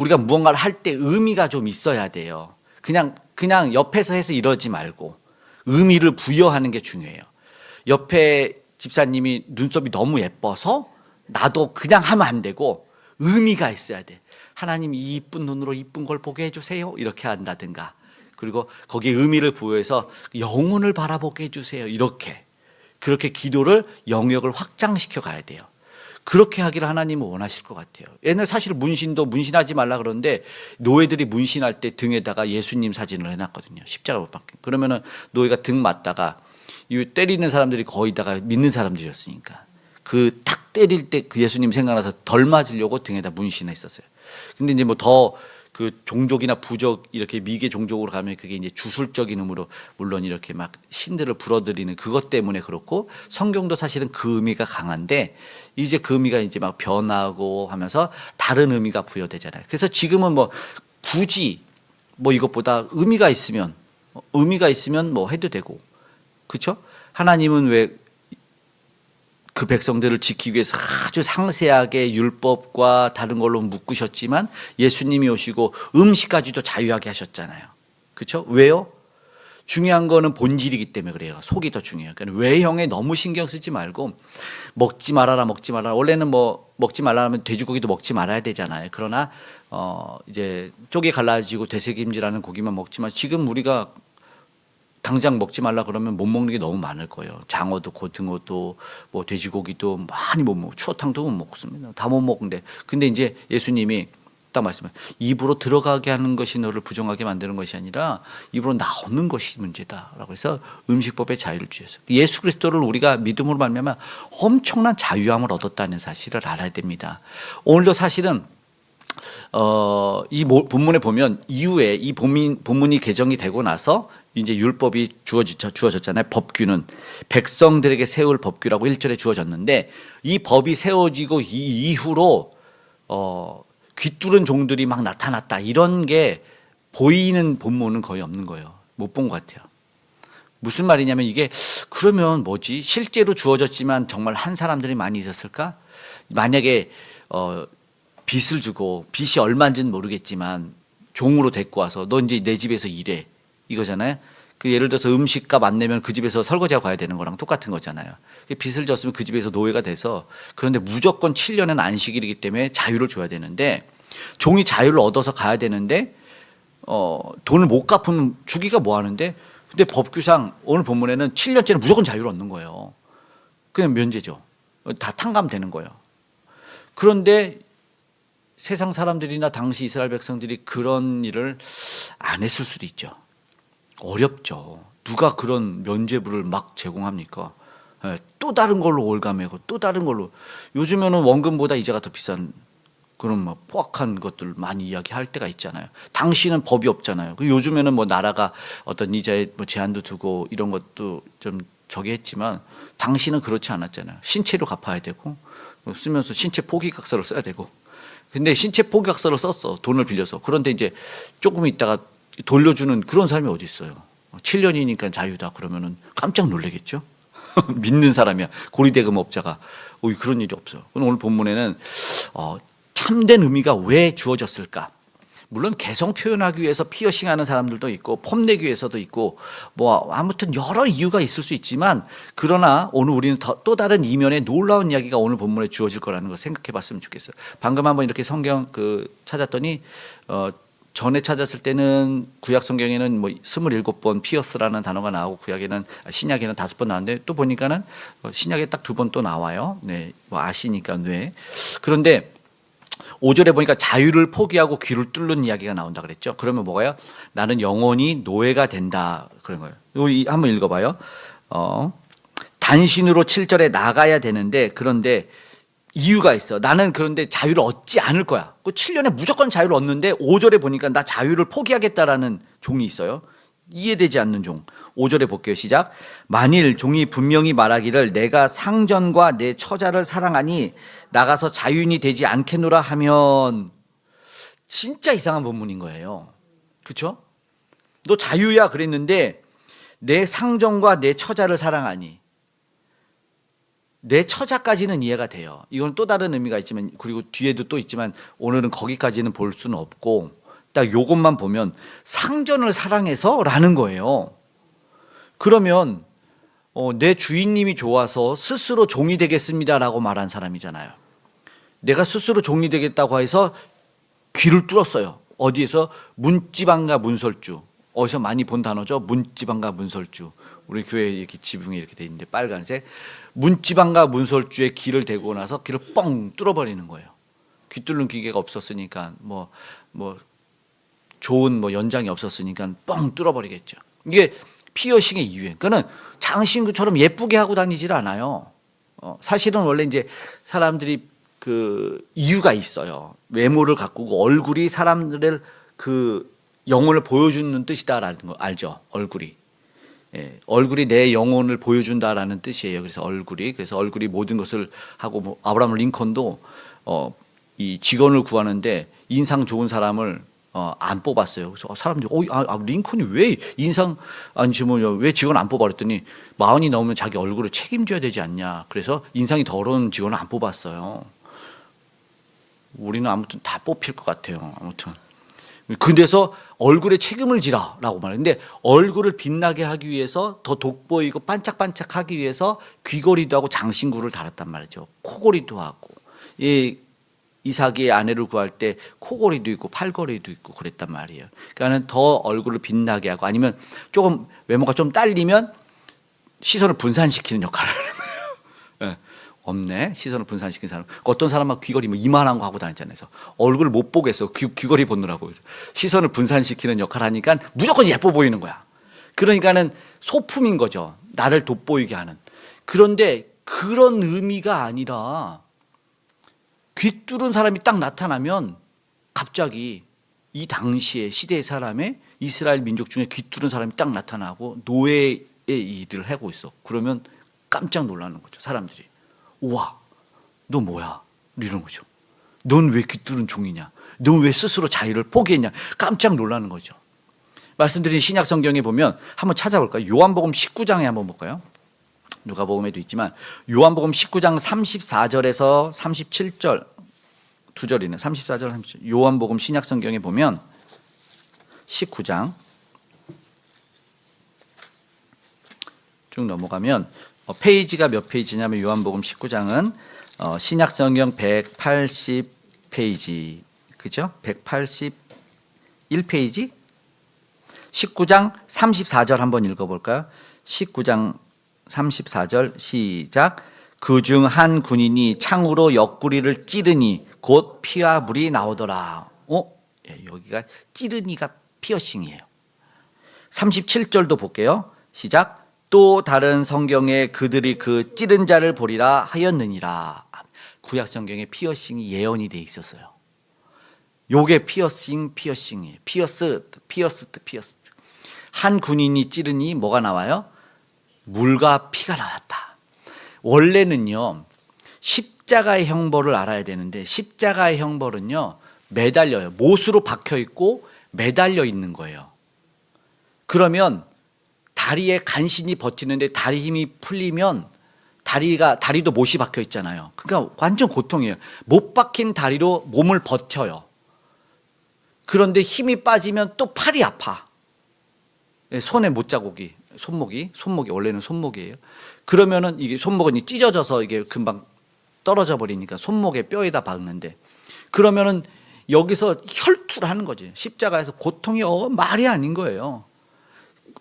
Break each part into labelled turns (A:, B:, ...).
A: 우리가 무언가를 할 때 의미가 좀 있어야 돼요. 그냥 옆에서 해서 이러지 말고 의미를 부여하는 게 중요해요. 옆에 집사님이 눈썹이 너무 예뻐서 나도 그냥 하면 안 되고 의미가 있어야 돼. 하나님 이 이쁜 눈으로 이쁜 걸 보게 해주세요. 이렇게 한다든가. 그리고 거기에 의미를 부여해서 영혼을 바라보게 해주세요. 그렇게 기도를 영역을 확장시켜 가야 돼요. 그렇게 하기를 하나님은 원하실 것 같아요. 옛날 사실 문신도 문신하지 말라 그러는데 노예들이 문신할 때 등에다가 예수님 사진을 해놨거든요. 십자가 못 박힌. 그러면은 노예가 등 맞다가 이 때리는 사람들이 거의 다가 믿는 사람들이었으니까 그 탁 때릴 때 그 예수님 생각나서 덜 맞으려고 등에다 문신했었어요. 근데 이제 뭐 더 그 종족이나 부족 이렇게 미개 종족으로 가면 그게 이제 주술적인 의미로 물론 이렇게 막 신들을 불어들이는 그것 때문에 그렇고 성경도 사실은 그 의미가 강한데 이제 그 의미가 이제 막 변하고 하면서 다른 의미가 부여되잖아요. 그래서 지금은 뭐 굳이 뭐 이것보다 의미가 있으면 뭐 해도 되고 그렇죠? 하나님은 왜 그 백성들을 지키기 위해서 아주 상세하게 율법과 다른 걸로 묶으셨지만 예수님이 오시고 음식까지도 자유하게 하셨잖아요. 그렇죠? 왜요? 중요한 거는 본질이기 때문에 그래요. 속이 더 중요해요. 그러니까 외형에 너무 신경 쓰지 말고 먹지 말아라. 원래는 뭐 먹지 말라 하면 돼지고기도 먹지 말아야 되잖아요. 그러나 이제 쪽이 갈라지고 되새김질하는 고기만 먹지만 지금 우리가 당장 먹지 말라 그러면 못 먹는 게 너무 많을 거예요. 장어도 고등어도 뭐 돼지고기도 많이 못 먹고 추어탕도 못 먹습니다. 다 못 먹는데 근데 이제 예수님이 딱 말씀해 입으로 들어가게 하는 것이 너를 부정하게 만드는 것이 아니라 입으로 나오는 것이 문제다라고 해서 음식법에 자유를 주셨어요. 예수 그리스도를 우리가 믿음으로 말미암아 엄청난 자유함을 얻었다는 사실을 알아야 됩니다. 오늘도 사실은 이 본문에 보면 이후에 이 본문이 개정이 되고 나서 이제 율법이 주어졌잖아요. 법규는 백성들에게 세울 법규라고 1절에 주어졌는데 이 법이 세워지고 이 이후로 귀뚫은 종들이 막 나타났다 이런 게 보이는 본문은 거의 없는 거예요. 못 본 것 같아요. 무슨 말이냐면 이게 그러면 뭐지? 실제로 주어졌지만 정말 한 사람들이 많이 있었을까? 만약에 빚을 주고 빚이 얼마인지는 모르겠지만 종으로 데리고 와서 너 이제 내 집에서 일해 이거잖아요. 그 예를 들어서 음식값 안 내면 그 집에서 설거지하고 가야 되는 거랑 똑같은 거잖아요. 빚을 졌으면 그 집에서 노예가 돼서 그런데 무조건 7년은 안식일이기 때문에 자유를 줘야 되는데 종이 자유를 얻어서 가야 되는데 돈을 못 갚으면 주기가 뭐 하는데 근데 법규상 오늘 본문에는 7년째는 무조건 자유를 얻는 거예요. 그냥 면제죠. 다 탕감되는 거예요. 그런데 세상 사람들이나 당시 이스라엘 백성들이 그런 일을 안 했을 수도 있죠. 어렵죠. 누가 그런 면죄부를 막 제공합니까? 또 다른 걸로 올가매고 또 다른 걸로 요즘에는 원금보다 이자가 더 비싼 그런 막 포악한 것들 많이 이야기할 때가 있잖아요. 당시는 법이 없잖아요. 요즘에는 뭐 나라가 어떤 이자에 뭐 제한도 두고 이런 것도 좀 저기 했지만 당시는 그렇지 않았잖아요. 신체로 갚아야 되고 쓰면서 신체 포기각서를 써야 되고 근데 신체 포기각서를 썼어. 돈을 빌려서. 그런데 이제 조금 있다가 돌려주는 그런 사람이 어디 있어요. 7년이니까 자유다 그러면은 깜짝 놀라겠죠. 믿는 사람이야. 고리대금업자가 그런 일이 없어요. 오늘 본문에는 참된 의미가 왜 주어졌을까? 물론 개성 표현하기 위해서 피어싱하는 사람들도 있고 폼내기 위해서도 있고 뭐 아무튼 여러 이유가 있을 수 있지만 그러나 오늘 우리는 또 다른 이면의 놀라운 이야기가 오늘 본문에 주어질 거라는 걸 생각해 봤으면 좋겠어요. 방금 한번 이렇게 성경 찾았더니 전에 찾았을 때는 구약 성경에는 뭐 27번 피어스라는 단어가 나오고 구약에는 신약에는 5번 나왔는데 또 보니까는 신약에 딱 2번 또 나와요. 네. 뭐 아시니까 네. 그런데 5절에 보니까 자유를 포기하고 귀를 뚫는 이야기가 나온다 그랬죠. 그러면 뭐가요? 나는 영원히 노예가 된다 그런 거예요. 여기 한번 읽어봐요. 단신으로 7절에 나가야 되는데 그런데 이유가 있어. 나는 그런데 자유를 얻지 않을 거야. 그 7년에 무조건 자유를 얻는데 5절에 보니까 나 자유를 포기하겠다라는 종이 있어요. 이해되지 않는 종. 5절에 볼게요. 시작. 만일 종이 분명히 말하기를 내가 상전과 내 처자를 사랑하니 나가서 자유인이 되지 않겠노라 하면 진짜 이상한 본문인 거예요. 그렇죠? 너 자유야 그랬는데 내 상전과 내 처자를 사랑하니 내 처자까지는 이해가 돼요. 이건 또 다른 의미가 있지만, 그리고 뒤에도 또 있지만 오늘은 거기까지는 볼 수는 없고, 딱 요것만 보면 상전을 사랑해서라는 거예요. 그러면 내 주인님이 좋아서 스스로 종이 되겠습니다라고 말한 사람이잖아요. 내가 스스로 종이 되겠다고 해서 귀를 뚫었어요. 어디에서? 문지방과 문설주. 어디서 많이 본 단어죠. 문지방과 문설주. 우리 교회 이렇게 지붕에 이렇게 돼 있는데 빨간색. 문지방과 문설주에 귀를 대고 나서 귀를 뻥 뚫어버리는 거예요. 귀 뚫는 기계가 없었으니까 뭐 좋은 연장이 없었으니까 뻥 뚫어버리겠죠. 이게 피어싱의 이유예요. 그거는 장신구처럼 예쁘게 하고 다니질 않아요. 사실은 원래 이제 사람들이 그 이유가 있어요. 외모를 가꾸고 얼굴이 사람들의 그 영혼을 보여주는 뜻이다라는 거 알죠? 얼굴이. 예, 얼굴이 내 영혼을 보여준다라는 뜻이에요. 그래서 얼굴이 모든 것을 하고, 아브라함 링컨도 이 직원을 구하는데 인상 좋은 사람을 안 뽑았어요. 그래서 사람들이 링컨이 왜 인상 왜 직원 안 뽑아 그랬더니 40이 넘으면 자기 얼굴을 책임져야 되지 않냐. 그래서 인상이 더러운 직원을 안 뽑았어요. 우리는 아무튼 다 뽑힐 것 같아요. 아무튼. 그래서 얼굴에 책임을 지라라고 말했는데, 얼굴을 빛나게 하기 위해서 더 돋보이고 반짝반짝하기 위해서 귀걸이도 하고 장신구를 달았단 말이죠. 코걸이도 하고. 이삭의 아내를 구할 때 코걸이도 있고 팔걸이도 있고 그랬단 말이에요. 그러니까는 더 얼굴을 빛나게 하고, 아니면 조금 외모가 좀 딸리면 시선을 분산시키는 역할을 하는 거예요. 없네. 시선을 분산시키는 사람. 어떤 사람은 귀걸이 이만한 거 하고 다녔잖아요. 그래서 얼굴을 못 보겠어. 귀걸이 보느라고. 그래서 시선을 분산시키는 역할을 하니까 무조건 예뻐 보이는 거야. 그러니까는 소품인 거죠. 나를 돋보이게 하는. 그런데 그런 의미가 아니라, 귀 뚫은 사람이 딱 나타나면 갑자기 이 당시의 시대의 사람의 이스라엘 민족 중에 귀 뚫은 사람이 딱 나타나고 노예의 일을 하고 있어. 그러면 깜짝 놀라는 거죠. 사람들이. 우와, 너 뭐야? 이러는 거죠. 넌 왜 귀 뚫은 종이냐? 넌 왜 스스로 자유를 포기했냐? 깜짝 놀라는 거죠. 말씀드린 신약 성경에 보면 한번 찾아볼까요? 요한복음 19장에 한번 볼까요? 누가복음에도 있지만 요한복음 19장 34절에서 37절 두 절이네. 34절 37절. 요한복음 신약 성경에 보면 19장 쭉 넘어가면 페이지가 몇 페이지냐면, 요한복음 19장은 신약 성경 180페이지. 그죠? 181페이지? 19장 34절 한번 읽어볼까요? 19장 34절 시작. 그중 한 군인이 창으로 옆구리를 찌르니 곧 피와 물이 나오더라. 여기가 찌르니가 피어싱이에요. 37절도 볼게요. 시작. 또 다른 성경에 그들이 그 찌른 자를 보리라 하였느니라. 구약 성경에 피어싱이 예언이 돼 있었어요. 요게 피어싱이에요. 피어스트. 한 군인이 찌르니 뭐가 나와요? 물과 피가 나왔다. 원래는요, 십자가의 형벌을 알아야 되는데, 십자가의 형벌은요, 매달려요. 못으로 박혀 있고 매달려 있는 거예요. 그러면 다리에 간신히 버티는데 다리 힘이 풀리면 다리도 못이 박혀 있잖아요. 그러니까 완전 고통이에요. 못 박힌 다리로 몸을 버텨요. 그런데 힘이 빠지면 또 팔이 아파. 손에 못자국이, 손목이 원래는 손목이에요. 그러면은 이게 손목은 찢어져서 이게 금방 떨어져 버리니까 손목에 뼈에다 박는데, 그러면은 여기서 혈투를 하는 거지. 십자가에서 고통이 말이 아닌 거예요.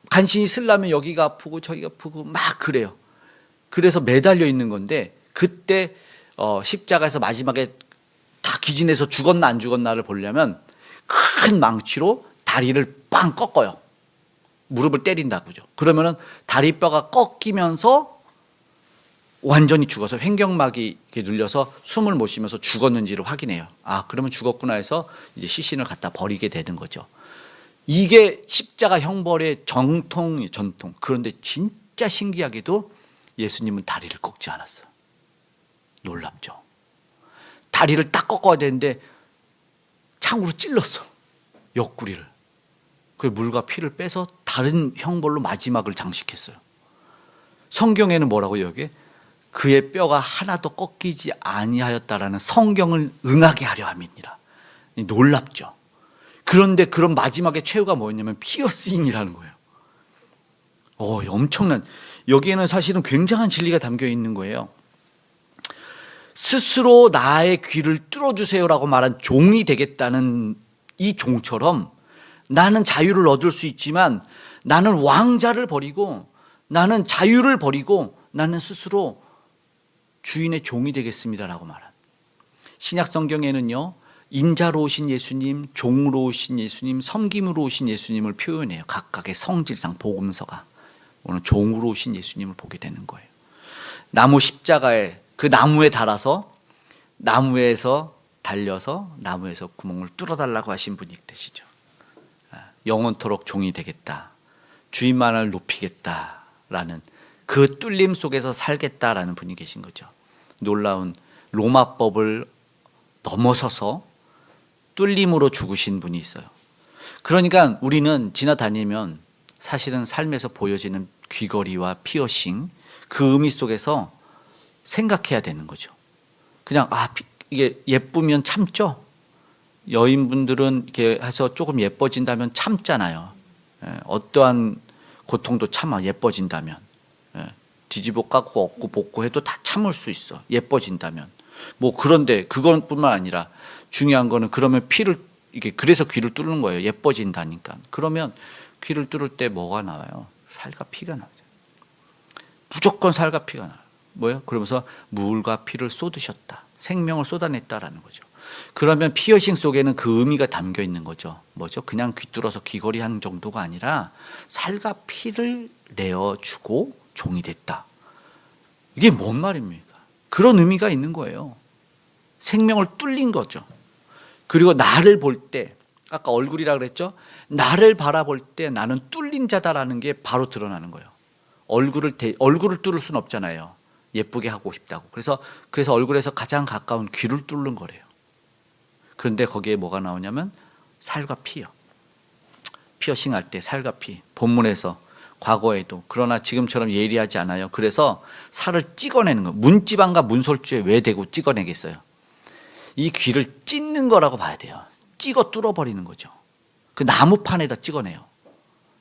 A: 간신히 쓰려면 여기가 아프고 저기가 아프고 막 그래요. 그래서 매달려 있는 건데, 그때 십자가에서 마지막에 다 기진해서 죽었나 안 죽었나를 보려면 큰 망치로 다리를 빵 꺾어요. 무릎을 때린다고죠. 그러면은 다리뼈가 꺾이면서 완전히 죽어서 횡격막이 이렇게 눌려서 숨을 못 쉬면서 죽었는지를 확인해요. 그러면 죽었구나 해서 이제 시신을 갖다 버리게 되는 거죠. 이게 십자가 형벌의 전통. 그런데 진짜 신기하게도 예수님은 다리를 꺾지 않았어요. 놀랍죠. 다리를 딱 꺾어야 되는데 창으로 찔렀어. 옆구리를. 그 물과 피를 빼서 다른 형벌로 마지막을 장식했어요. 성경에는 뭐라고요? 여기에 그의 뼈가 하나도 꺾이지 아니하였다라는 성경을 응하게 하려 함이니라. 놀랍죠. 그런데 그런 마지막에 최후가 뭐였냐면 피어싱이라는 거예요. 엄청난, 여기에는 사실은 굉장한 진리가 담겨 있는 거예요. 스스로 나의 귀를 뚫어주세요라고 말한 종이 되겠다는 이 종처럼 나는 자유를 얻을 수 있지만 나는 왕자를 버리고 나는 자유를 버리고 나는 스스로 주인의 종이 되겠습니다라고 말한, 신약 성경에는요 인자로 오신 예수님, 종으로 오신 예수님, 섬김으로 오신 예수님을 표현해요. 각각의 성질상 복음서가. 오늘 종으로 오신 예수님을 보게 되는 거예요. 나무 십자가에, 그 나무에 달아서 나무에서 달려서 나무에서 구멍을 뚫어달라고 하신 분이 되시죠. 영원토록 종이 되겠다, 주인만을 높이겠다라는 그 뚫림 속에서 살겠다라는 분이 계신 거죠. 놀라운 로마법을 넘어서서 뚫림으로 죽으신 분이 있어요. 그러니까 우리는 지나다니면 사실은 삶에서 보여지는 귀걸이와 피어싱, 그 의미 속에서 생각해야 되는 거죠. 그냥 이게 예쁘면 참죠. 여인분들은 이렇게 해서 조금 예뻐진다면 참잖아요. 어떠한 고통도 참아, 예뻐진다면. 뒤집어 깎고 얻고 벗고 해도 다 참을 수 있어, 예뻐진다면. 그런데 그것뿐만 아니라 중요한 거는, 그러면 이게 그래서 귀를 뚫는 거예요. 예뻐진다니까. 그러면 귀를 뚫을 때 뭐가 나와요? 살과 피가 나와요. 무조건 살과 피가 나와요. 뭐예요? 그러면서 물과 피를 쏟으셨다, 생명을 쏟아냈다라는 거죠. 그러면 피어싱 속에는 그 의미가 담겨 있는 거죠. 뭐죠? 그냥 귀 뚫어서 귀걸이 한 정도가 아니라 살과 피를 내어주고 종이 됐다. 이게 뭔 말입니까? 그런 의미가 있는 거예요. 생명을 뚫린 거죠. 그리고 나를 볼 때, 아까 얼굴이라 그랬죠? 나를 바라볼 때 나는 뚫린 자다라는 게 바로 드러나는 거예요. 얼굴을 뚫을 수는 없잖아요. 예쁘게 하고 싶다고. 그래서 얼굴에서 가장 가까운 귀를 뚫는 거래요. 그런데 거기에 뭐가 나오냐면 살과 피요. 피어싱 할 때 살과 피. 본문에서 과거에도, 그러나 지금처럼 예리하지 않아요. 그래서 살을 찍어내는 거. 문지방과 문설주에 왜 대고 찍어내겠어요? 이 귀를 찢는 거라고 봐야 돼요. 찍어 뚫어버리는 거죠. 그 나무판에다 찍어내요.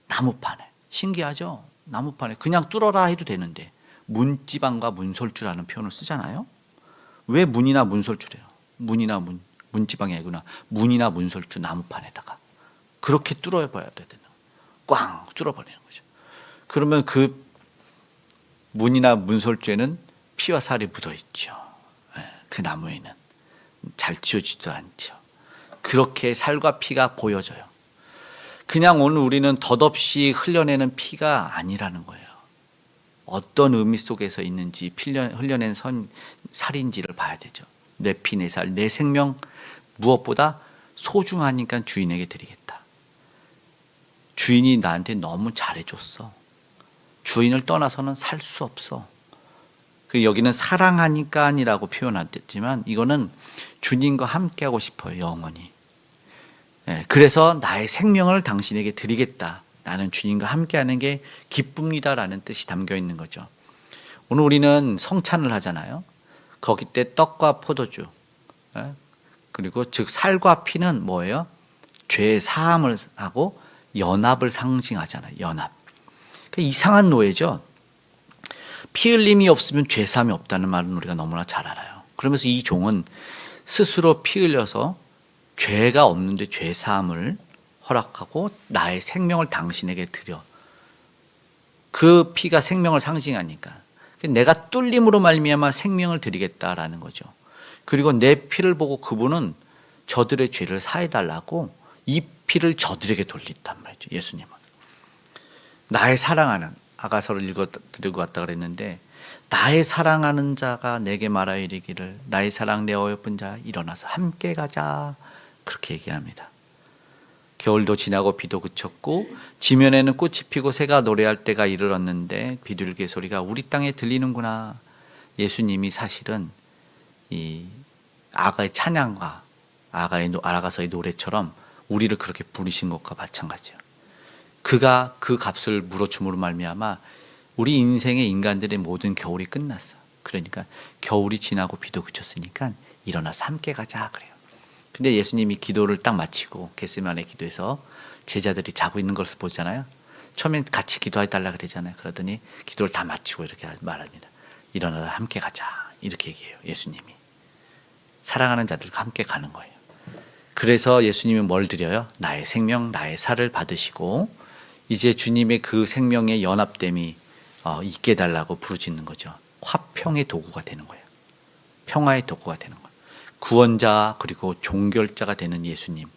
A: 나무판에. 신기하죠? 나무판에. 그냥 뚫어라 해도 되는데 문지방과 문설주라는 표현을 쓰잖아요. 왜 문이나 문설주래요? 문지방이 아니구나. 문이나 문설주 나무판에다가 그렇게 뚫어버려야 되는, 꽝 뚫어버리는 거죠. 그러면 그 문이나 문설주에는 피와 살이 묻어 있죠. 그 나무에는 잘 지워지지도 않죠. 그렇게 살과 피가 보여져요. 그냥 오늘 우리는 덧없이 흘려내는 피가 아니라는 거예요. 어떤 의미 속에서 있는지, 흘려낸 살인지를 봐야 되죠. 내 피, 내 살, 내 생명, 무엇보다 소중하니까 주인에게 드리겠다. 주인이 나한테 너무 잘해줬어. 주인을 떠나서는 살 수 없어. 여기는 사랑하니까이라고 표현했지만 이거는 주님과 함께하고 싶어요, 영원히. 그래서 나의 생명을 당신에게 드리겠다. 나는 주님과 함께하는 게 기쁩니다라는 뜻이 담겨 있는 거죠. 오늘 우리는 성찬을 하잖아요. 거기 때 떡과 포도주, 그리고 즉 살과 피는 뭐예요? 죄 사함을 하고 연합을 상징하잖아요. 연합. 이상한 노예죠. 피 흘림이 없으면 죄 사함이 없다는 말은 우리가 너무나 잘 알아요. 그러면서 이 종은 스스로 피 흘려서 죄가 없는데 죄 사함을 허락하고 나의 생명을 당신에게 드려. 그 피가 생명을 상징하니까 내가 뚫림으로 말미암아 생명을 드리겠다라는 거죠. 그리고 내 피를 보고 그분은 저들의 죄를 사해달라고 이 피를 저들에게 돌린단 말이죠. 예수님은 나의 사랑하는, 아가서를 읽어드리고 왔다 그랬는데, 나의 사랑하는 자가 내게 말하여 이르기를 나의 사랑 내 어여쁜 자 일어나서 함께 가자, 그렇게 얘기합니다. 겨울도 지나고 비도 그쳤고 지면에는 꽃이 피고 새가 노래할 때가 이르렀는데 비둘기 소리가 우리 땅에 들리는구나. 예수님이 사실은 이 아가의 찬양과 아가서의 노래처럼 우리를 그렇게 부르신 것과 마찬가지예요. 그가 그 값을 물어줌으로 말미암아 우리 인생의 인간들의 모든 겨울이 끝났어. 그러니까 겨울이 지나고 비도 그쳤으니까 일어나서 함께 가자 그래요. 근데 예수님이 기도를 딱 마치고 겟세마네 기도에서 제자들이 자고 있는 것을 보잖아요. 처음엔 같이 기도해달라 그러잖아요. 그러더니 기도를 다 마치고 이렇게 말합니다. 일어나라 함께 가자 이렇게 얘기해요. 예수님이 사랑하는 자들과 함께 가는 거예요. 그래서 예수님은 뭘 드려요? 나의 생명 나의 살을 받으시고 이제 주님의 그 생명의 연합됨이 있게 해달라고 부르짖는 거죠. 화평의 도구가 되는 거예요. 평화의 도구가 되는 거예요. 구원자 그리고 종결자가 되는 예수님.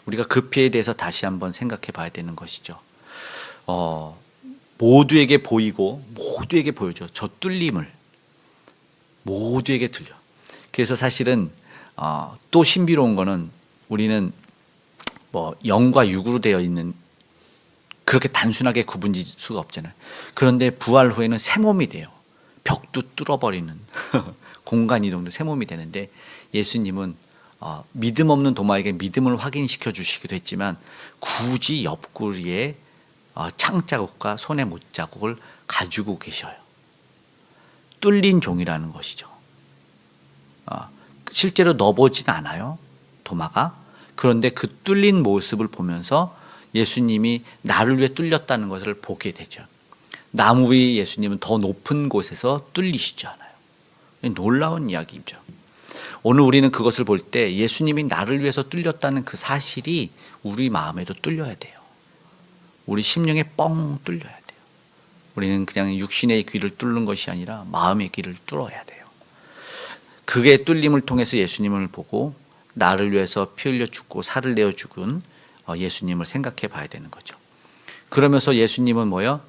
A: 우리가 그 피에 대해서 다시 한번 생각해 봐야 되는 것이죠. 모두에게 보이고 모두에게 보여줘. 저 뚫림을 모두에게 들려. 그래서 사실은 또 신비로운 거는 우리는 뭐 영과 육으로 되어 있는 그렇게 단순하게 구분질 수가 없잖아요. 그런데 부활 후에는 새 몸이 돼요. 벽도 뚫어버리는 공간 이동도 새 몸이 되는데 예수님은 믿음 없는 도마에게 믿음을 확인시켜 주시기도 했지만 굳이 옆구리에 창자국과 손의 못자국을 가지고 계셔요. 뚫린 종이라는 것이죠. 실제로 넣어보진 않아요. 도마가. 그런데 그 뚫린 모습을 보면서 예수님이 나를 위해 뚫렸다는 것을 보게 되죠. 나무 위 예수님은 더 높은 곳에서 뚫리시지 않아요. 놀라운 이야기죠. 오늘 우리는 그것을 볼 때 예수님이 나를 위해서 뚫렸다는 그 사실이 우리 마음에도 뚫려야 돼요. 우리 심령에 뻥 뚫려야 돼요. 우리는 그냥 육신의 귀를 뚫는 것이 아니라 마음의 귀를 뚫어야 돼요. 그게 뚫림을 통해서 예수님을 보고 나를 위해서 피 흘려 죽고 살을 내어 죽은 예수님을 생각해 봐야 되는 거죠. 그러면서 예수님은 뭐요?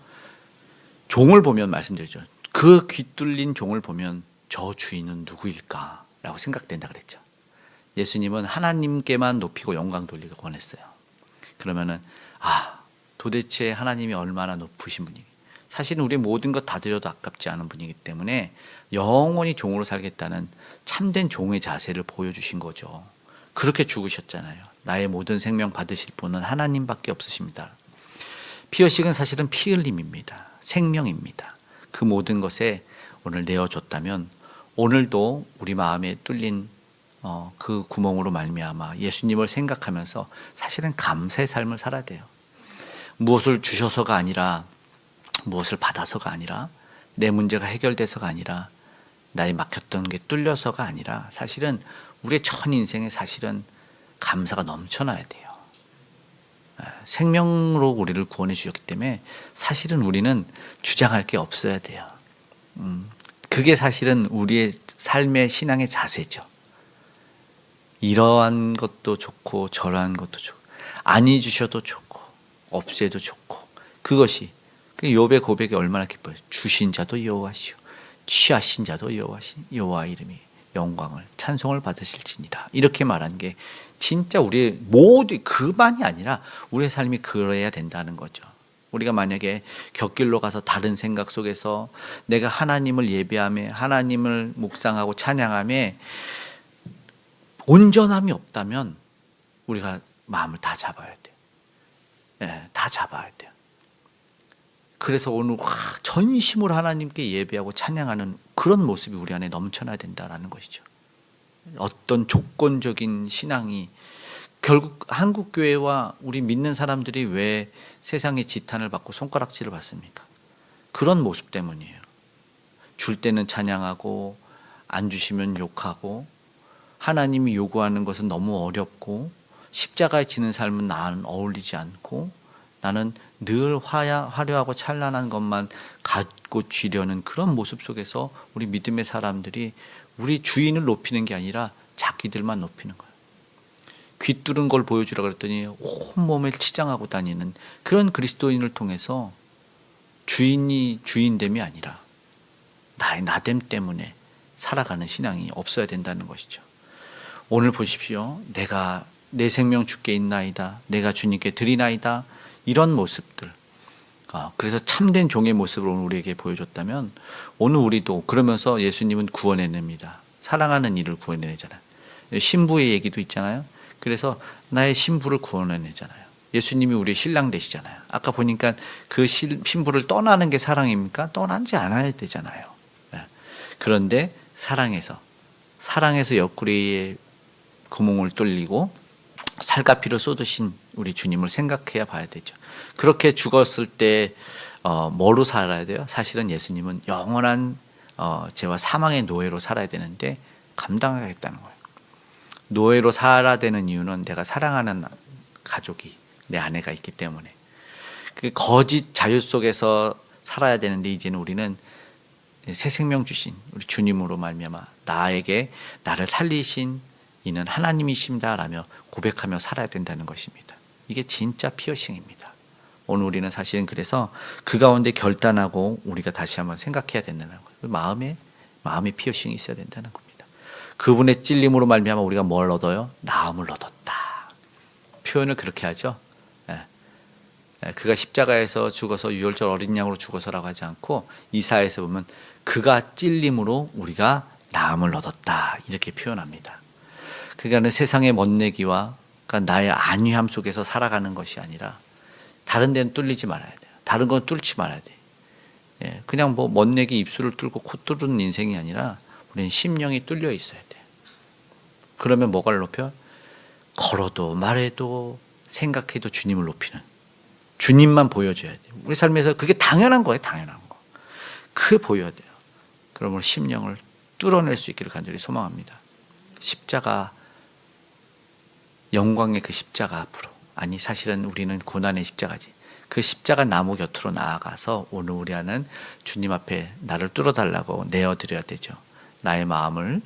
A: 종을 보면 말씀드리죠. 그 귀 뚫린 종을 보면 저 주인은 누구일까? 라고 생각된다 그랬죠. 예수님은 하나님께만 높이고 영광 돌리고 원했어요. 그러면은 도대체 하나님이 얼마나 높으신 분이 사실은 우리 모든 것 다 드려도 아깝지 않은 분이기 때문에 영원히 종으로 살겠다는 참된 종의 자세를 보여주신 거죠. 그렇게 죽으셨잖아요. 나의 모든 생명 받으실 분은 하나님밖에 없으십니다. 피어식은 사실은 피 흘림입니다. 생명입니다. 그 모든 것에 오늘 내어줬다면 오늘도 우리 마음에 뚫린 그 구멍으로 말미암아 예수님을 생각하면서 사실은 감사의 삶을 살아야 돼요. 무엇을 주셔서가 아니라 무엇을 받아서가 아니라 내 문제가 해결돼서가 아니라 나의 막혔던 게 뚫려서가 아니라 사실은 우리의 전 인생에 사실은 감사가 넘쳐나야 돼요. 생명으로 우리를 구원해 주셨기 때문에 사실은 우리는 주장할 게 없어야 돼요. 그게 사실은 우리의 삶의 신앙의 자세죠. 이러한 것도 좋고 저러한 것도 좋고 아니 주셔도 좋고 없애도 좋고 그것이 욥의 고백이 얼마나 기뻐요. 주신 자도 여호와시오 취하신 자도 여호와 이름이 영광을 찬송을 받으실지니라. 이렇게 말한 게 진짜 우리 모두 그만이 아니라 우리의 삶이 그래야 된다는 거죠. 우리가 만약에 곁길로 가서 다른 생각 속에서 내가 하나님을 예배하며 하나님을 묵상하고 찬양하며 온전함이 없다면 우리가 마음을 다 잡아야 돼요. 다 잡아야 돼요. 그래서 오늘 전심으로 하나님께 예배하고 찬양하는 그런 모습이 우리 안에 넘쳐나야 된다는 것이죠. 어떤 조건적인 신앙이 결국 한국교회와 우리 믿는 사람들이 왜 세상의 지탄을 받고 손가락질을 받습니까? 그런 모습 때문이에요. 줄 때는 찬양하고 안 주시면 욕하고 하나님이 요구하는 것은 너무 어렵고 십자가에 지는 삶은 나는 어울리지 않고 나는 늘 화려하고 찬란한 것만 갖고 쥐려는 그런 모습 속에서 우리 믿음의 사람들이 우리 주인을 높이는 게 아니라 자기들만 높이는 거예요. 귀 뚫은 걸 보여주라 그랬더니 온몸을 치장하고 다니는 그런 그리스도인을 통해서 주인이 주인됨이 아니라 나의 나됨 때문에 살아가는 신앙이 없어야 된다는 것이죠. 오늘 보십시오. 내가 내 생명 주께 있나이다. 내가 주님께 드리나이다. 이런 모습들. 그래서 참된 종의 모습을 오늘 우리에게 보여줬다면 오늘 우리도 그러면서 예수님은 구원해냅니다. 사랑하는 이를 구원해내잖아요. 신부의 얘기도 있잖아요. 그래서 나의 신부를 구원해내잖아요. 예수님이 우리의 신랑 되시잖아요. 아까 보니까 그 신부를 떠나는 게 사랑입니까? 떠나지 않아야 되잖아요. 그런데 사랑해서 옆구리에 구멍을 뚫리고 살갗피로 쏟으신 우리 주님을 생각해야 봐야 되죠. 그렇게 죽었을 때 뭐로 살아야 돼요? 사실은 예수님은 영원한 죄와 사망의 노예로 살아야 되는데 감당하겠다는 거예요. 노예로 살아야 되는 이유는 내가 사랑하는 가족이, 내 아내가 있기 때문에. 그 거짓 자유 속에서 살아야 되는데 이제는 우리는 새 생명 주신 우리 주님으로 말미암아 나를 살리신 이는 하나님이십니다라며 고백하며 살아야 된다는 것입니다. 이게 진짜 피어싱입니다. 오늘 우리는 사실은 그래서 그 가운데 결단하고 우리가 다시 한번 생각해야 된다는 거예요. 마음의 피어싱이 있어야 된다는 겁니다. 그분의 찔림으로 말미암아 우리가 뭘 얻어요? 나음을 얻었다. 표현을 그렇게 하죠. 그가 십자가에서 죽어서 유월절 어린 양으로 죽어서라고 하지 않고 이사야에서 보면 그가 찔림으로 우리가 나음을 얻었다 이렇게 표현합니다. 그러니까 세상의 멋내기와 그러니까 나의 안위함 속에서 살아가는 것이 아니라 다른 데는 뚫리지 말아야 돼요. 다른 건 뚫지 말아야 돼요. 그냥 뭐 멋내기 입술을 뚫고 코 뚫는 인생이 아니라 우리는 심령이 뚫려 있어야 돼요. 그러면 뭐가 높여? 걸어도 말해도 생각해도 주님을 높이는, 주님만 보여줘야 돼요. 우리 삶에서 그게 당연한 거예요. 당연한 거. 그게 보여야 돼요. 그러면 심령을 뚫어낼 수 있기를 간절히 소망합니다. 십자가, 영광의 그 십자가 앞으로, 아니 사실은 우리는 고난의 십자가지, 그 십자가 나무 곁으로 나아가서 오늘 우리 하는 주님 앞에 나를 뚫어달라고 내어드려야 되죠. 나의 마음을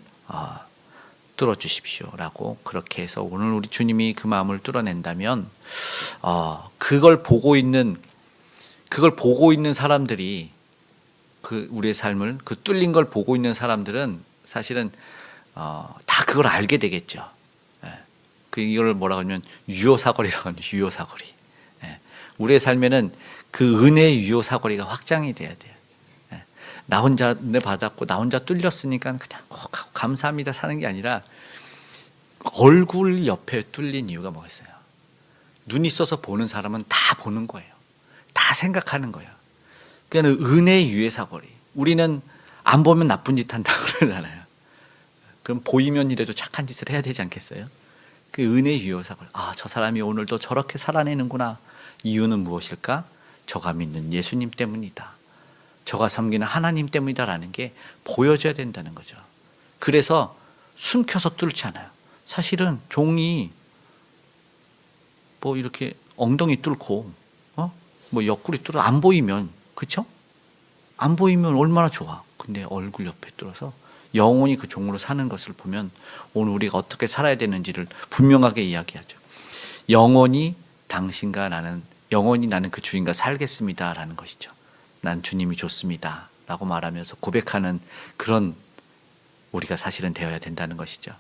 A: 뚫어주십시오라고. 그렇게 해서 오늘 우리 주님이 그 마음을 뚫어낸다면 그걸 보고 있는 사람들이, 그 우리의 삶을 그 뚫린 걸 보고 있는 사람들은 사실은 다 그걸 알게 되겠죠. 이걸 뭐라고 하면 유효사거리라고 하면 유효사거리. 우리의 삶에는 그 은혜의 유효사거리가 확장이 돼야 돼요. 나 혼자 은혜 받았고 나 혼자 뚫렸으니까 그냥 감사합니다 사는 게 아니라 얼굴 옆에 뚫린 이유가 뭐겠어요? 눈이 있어서 보는 사람은 다 보는 거예요. 다 생각하는 거예요. 그러니까 은혜의 유효사거리. 우리는 안 보면 나쁜 짓 한다 그러잖아요. 그럼 보이면 이래도 착한 짓을 해야 되지 않겠어요? 그 은혜의 유효사거리. 저 사람이 오늘도 저렇게 살아내는구나. 이유는 무엇일까? 저가 믿는 예수님 때문이다. 저가 섬기는 하나님 때문이다라는 게 보여줘야 된다는 거죠. 그래서 숨겨서 뚫지 않아요. 사실은 종이 뭐 이렇게 엉덩이 뚫고 뭐 옆구리 뚫어 안 보이면, 그렇죠? 안 보이면 얼마나 좋아. 근데 얼굴 옆에 뚫어서 영원히 그 종으로 사는 것을 보면 오늘 우리가 어떻게 살아야 되는지를 분명하게 이야기하죠. 영원히 나는 그 주인과 살겠습니다라는 것이죠. 난 주님이 좋습니다 라고 말하면서 고백하는 그런 우리가 사실은 되어야 된다는 것이죠.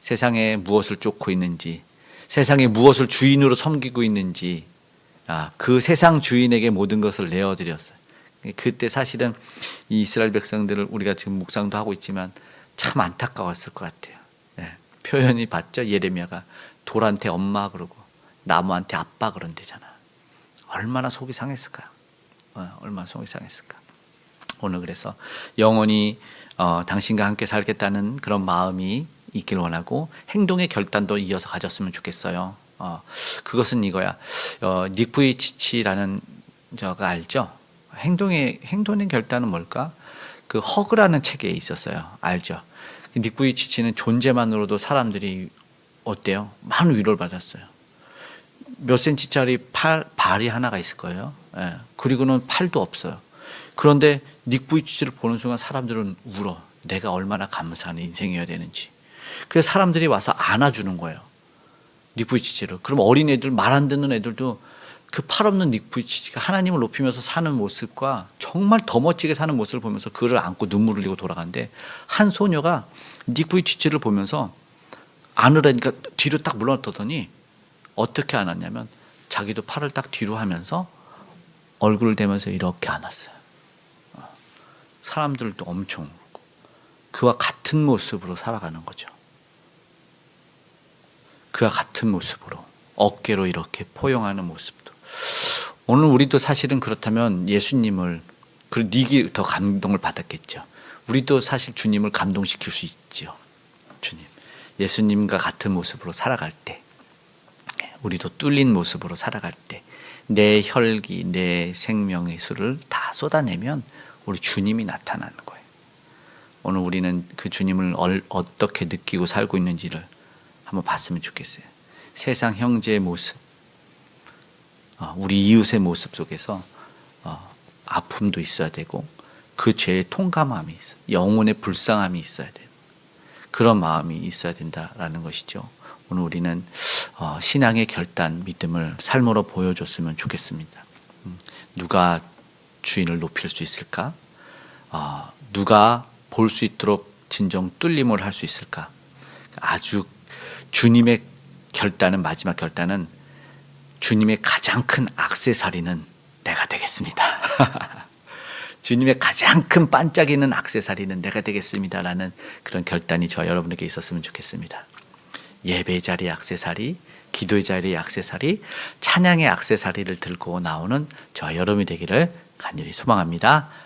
A: 세상에 무엇을 쫓고 있는지, 세상에 무엇을 주인으로 섬기고 있는지, 그 세상 주인에게 모든 것을 내어드렸어요. 그때 사실은 이 이스라엘 백성들을 우리가 지금 묵상도 하고 있지만 참 안타까웠을 것 같아요. 표현이 봤죠? 예레미야가 돌한테 엄마 그러고 나무한테 아빠 그런대잖아. 얼마나 속이 상했을까요? 얼마나 속이 상했을까. 오늘 그래서 영원히 당신과 함께 살겠다는 그런 마음이 있길 원하고 행동의 결단도 이어서 가졌으면 좋겠어요. 그것은 이거야. 닉 부이치치라는 저가 알죠? 행동의 결단은 뭘까? 그 허그라는 책에 있었어요. 알죠? 닉 부이치치는 존재만으로도 사람들이 어때요? 많은 위로를 받았어요. 몇 센치짜리 발이 하나가 있을 거예요. 그리고는 팔도 없어요. 그런데 닉 부이치치를 보는 순간 사람들은 울어. 내가 얼마나 감사한 인생이어야 되는지. 그래서 사람들이 와서 안아주는 거예요. 닉 부이치치를. 그럼 어린애들, 말 안 듣는 애들도 그 팔 없는 닉 부이치치가 하나님을 높이면서 사는 모습과 정말 더 멋지게 사는 모습을 보면서 그를 안고 눈물을 흘리고 돌아가는데, 한 소녀가 닉 부이치치를 보면서 안으라니까 뒤로 딱 물러나더니 어떻게 안았냐면 자기도 팔을 딱 뒤로 하면서 얼굴을 대면서 이렇게 안았어요. 사람들도 엄청 울고 그와 같은 모습으로 살아가는 거죠. 그와 같은 모습으로 어깨로 이렇게 포용하는 모습도. 오늘 우리도 사실은 그렇다면 예수님을, 그리고 닉이 더 감동을 받았겠죠. 우리도 사실 주님을 감동시킬 수 있지요. 주님, 예수님과 같은 모습으로 살아갈 때, 우리도 뚫린 모습으로 살아갈 때, 내 혈기, 내 생명의 수를 다 쏟아내면 우리 주님이 나타나는 거예요. 오늘 우리는 그 주님을 어떻게 느끼고 살고 있는지를 한번 봤으면 좋겠어요. 세상 형제의 모습, 우리 이웃의 모습 속에서 아픔도 있어야 되고 그 죄의 통감함이 있어, 영혼의 불쌍함이 있어야 돼요. 그런 마음이 있어야 된다라는 것이죠. 오늘 우리는 신앙의 결단, 믿음을 삶으로 보여줬으면 좋겠습니다. 누가 주인을 높일 수 있을까? 누가 볼 수 있도록 진정 뚫림을 할 수 있을까? 아주 주님의 결단은, 마지막 결단은 주님의 가장 큰 액세서리는 내가 되겠습니다. 주님의 가장 큰 반짝이는 액세서리는 내가 되겠습니다라는 그런 결단이 저와 여러분에게 있었으면 좋겠습니다. 예배 자리의 액세서리, 기도의 자리의 액세서리, 찬양의 액세서리를 들고 나오는 저와 여러분이 되기를 간절히 소망합니다.